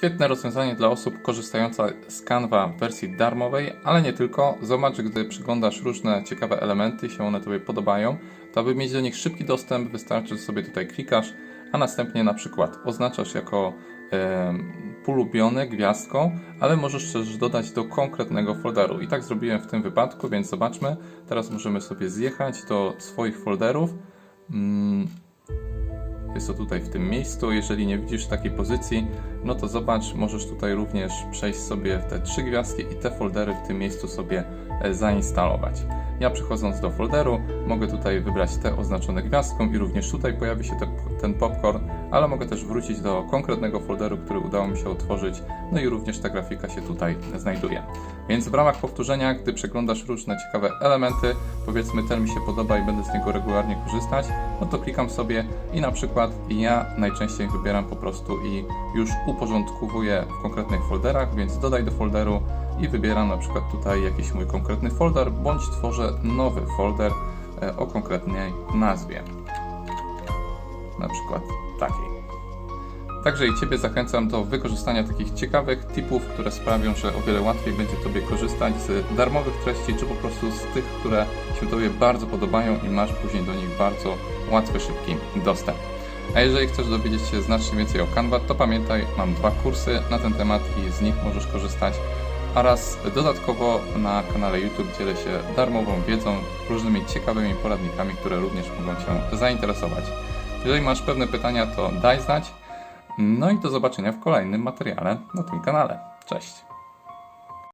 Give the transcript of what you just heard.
Świetne rozwiązanie dla osób korzystających z Canva w wersji darmowej, ale nie tylko. Zobacz, gdy przyglądasz różne ciekawe elementy i się one Tobie podobają, to aby mieć do nich szybki dostęp, wystarczy, że sobie tutaj klikasz, a następnie na przykład oznaczasz jako polubione gwiazdką, ale możesz też dodać do konkretnego folderu. I tak zrobiłem w tym wypadku, więc zobaczmy. Teraz możemy sobie zjechać do swoich folderów. Jest to tutaj w tym miejscu. Jeżeli nie widzisz takiej pozycji, no to zobacz, możesz tutaj również przejść sobie w te 3 gwiazdki i te foldery w tym miejscu sobie zainstalować. Ja przechodząc do folderu mogę tutaj wybrać te oznaczone gwiazdką i również tutaj pojawi się ten popcorn, ale mogę też wrócić do konkretnego folderu, który udało mi się otworzyć, no i również ta grafika się tutaj znajduje. Więc w ramach powtórzenia, gdy przeglądasz różne ciekawe elementy, powiedzmy ten mi się podoba i będę z niego regularnie korzystać, no to klikam sobie i na przykład ja najczęściej wybieram po prostu i już uporządkowuję w konkretnych folderach, więc dodaj do folderu i wybieram na przykład tutaj jakiś mój konkretny folder, bądź tworzę nowy folder o konkretnej nazwie. Na przykład takiej. Także i Ciebie zachęcam do wykorzystania takich ciekawych tipów, które sprawią, że o wiele łatwiej będzie Tobie korzystać z darmowych treści, czy po prostu z tych, które się Tobie bardzo podobają i masz później do nich bardzo łatwy, szybki dostęp. A jeżeli chcesz dowiedzieć się znacznie więcej o Canva, to pamiętaj, mam 2 kursy na ten temat i z nich możesz korzystać. Oraz dodatkowo na kanale YouTube dzielę się darmową wiedzą, różnymi ciekawymi poradnikami, które również mogą Cię zainteresować. Jeżeli masz pewne pytania, to daj znać. No i do zobaczenia w kolejnym materiale na tym kanale. Cześć!